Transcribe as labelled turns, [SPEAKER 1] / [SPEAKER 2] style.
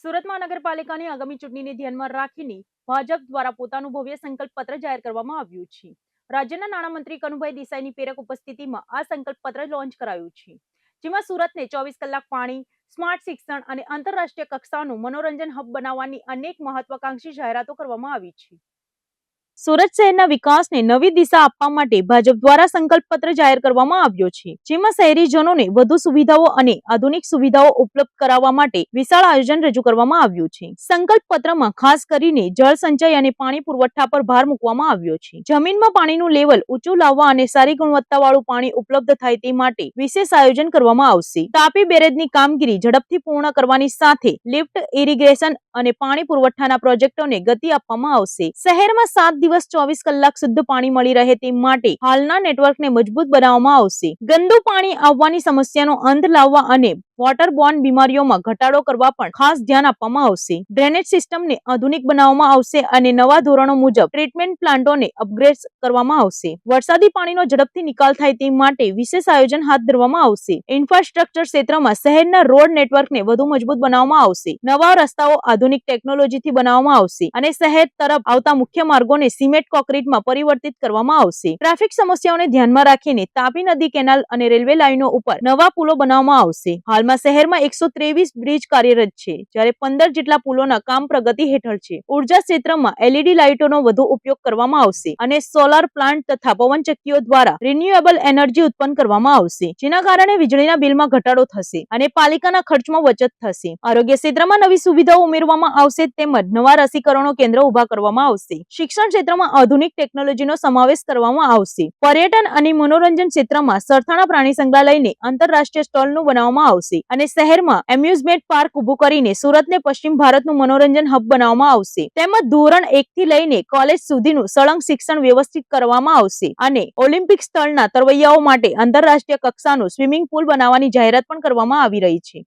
[SPEAKER 1] સુરત મહાનગરપાલિકાની આગામી ચૂંટણીને ધ્યાનમાં રાખીને ભાજપ દ્વારા પોતાનું ભવ્ય સંકલ્પ પત્ર જાહેર કરવામાં આવ્યું છે. રાજ્યના નાણામંત્રી કનુભાઈ દેસાઈની પ્રેરક ઉપસ્થિતિમાં આ સંકલ્પ પત્ર લોન્ચ કરાયું છે, જેમાં સુરતને 24 કલાક પાણી, સ્માર્ટ શિક્ષણ અને આંતરરાષ્ટ્રીય કક્ષાનું મનોરંજન હબ બનાવવાની અનેક મહત્વાકાંક્ષી જાહેરાતો કરવામાં આવી છે. સુરત શહેરના વિકાસને નવી દિશા આપવા માટે ભાજપ દ્વારા સંકલ્પ પત્ર જાહેર કરવામાં આવ્યો છે, જેમાં શહેરીજનોને વધુ સુવિધાઓ અને આધુનિક સુવિધાઓ ઉપલબ્ધ કરાવવા માટે વિશાળ આયોજન રજૂ કરવામાં આવ્યું છે. સંકલ્પ પત્રમાં ખાસ કરીને જળ સંચય અને પાણી પુરવઠા પર ભાર મૂકવામાં આવ્યો છે. જમીનમાં પાણીનું લેવલ ઊંચું લાવવા અને સારી ગુણવત્તાવાળું પાણી ઉપલબ્ધ થાય તે માટે વિશેષ આયોજન કરવામાં આવશે. તાપી બેરેજની કામગીરી ઝડપથી પૂર્ણ કરવાની સાથે લિફ્ટ, ઇરિગેશન અને પાણી પુરવઠાના પ્રોજેક્ટોને ગતિ આપવામાં આવશે. શહેરમાં 7 દિવસ 24 કલાક શુદ્ધ પાણી મળી રહે તે માટે હાલના નેટવર્કને મજબૂત બનાવવામાં આવશે. ગંદુ પાણી આવવાની સમસ્યાનો અંત લાવવા અને વોટરબોર્ન બીમારીઓમાં ઘટાડો કરવા પણ ખાસ ધ્યાન આપવામાં આવશે. ડ્રેનેજ સિસ્ટમને આધુનિક બનાવવામાં આવશે અને નવા ધોરણો મુજબ ટ્રીટમેન્ટ પ્લાન્ટોને અપગ્રેડ કરવામાં આવશે. વરસાદી પાણીનો ઝડપથી નિકાલ થાય તે માટે વિશેષ આયોજન હાથ ધરવામાં આવશે. ઇન્ફ્રાસ્ટ્રક્ચર ક્ષેત્રમાં શહેરના રોડ નેટવર્કને વધુ મજબૂત બનાવવામાં આવશે. નવા રસ્તાઓ આધુનિક ટેકનોલોજીથી બનાવવામાં આવશે અને શહેર તરફ આવતા મુખ્ય માર્ગોને સિમેન્ટ કોન્ક્રીટમાં પરિવર્તિત કરવામાં આવશે. ટ્રાફિક સમસ્યાઓને ધ્યાનમાં રાખીને તાપી નદી કેનાલ અને રેલવે લાઈનો ઉપર નવા પુલો બનાવવામાં આવશે. હાલમાં શહેરમાં 123 બ્રિજ કાર્યરત છે, જ્યારે 15 જેટલા પુલોના કામ પ્રગતિ હેઠળ છે. ઉર્જા ક્ષેત્રમાં LED લાઇટોનો વધુ ઉપયોગ કરવામાં આવશે અને સોલાર પ્લાન્ટ તથા પવનચક્કીઓ દ્વારા રિન્યુએબલ એનર્જી ઉત્પન્ન કરવામાં આવશે, જેના કારણે વીજળીના બિલમાં ઘટાડો થશે અને પાલિકાના ખર્ચમાં બચત થશે. આરોગ્ય ક્ષેત્રમાં નવી સુવિધાઓ ઉમેરવામાં આવશે તેમજ નવા રસીકરણો કેન્દ્ર ઉભા કરવામાં આવશે. શિક્ષણ ક્ષેત્રમાં આધુનિક ટેકનોલોજીનો સમાવેશ કરવામાં આવશે. પર્યટન અને મનોરંજન ક્ષેત્રમાં સરથાણા પ્રાણી સંગ્રહાલયને આંતરરાષ્ટ્રીય સ્ટોલનું બનાવવામાં આવશે અને શહેરમાં એમ્યુઝમેન્ટ પાર્ક ઉભું કરીને સુરતને પશ્ચિમ ભારતનું મનોરંજન હબ બનાવવામાં આવશે. તેમજ ધોરણ 1 થી લઈને કોલેજ સુધીનું સળંગ શિક્ષણ વ્યવસ્થિત કરવામાં આવશે અને ઓલિમ્પિક સ્થળના તરવૈયાઓ માટે આંતરરાષ્ટ્રીય કક્ષાનું સ્વિમિંગ પુલ બનાવવાની જાહેરાત પણ કરવામાં આવી રહી છે.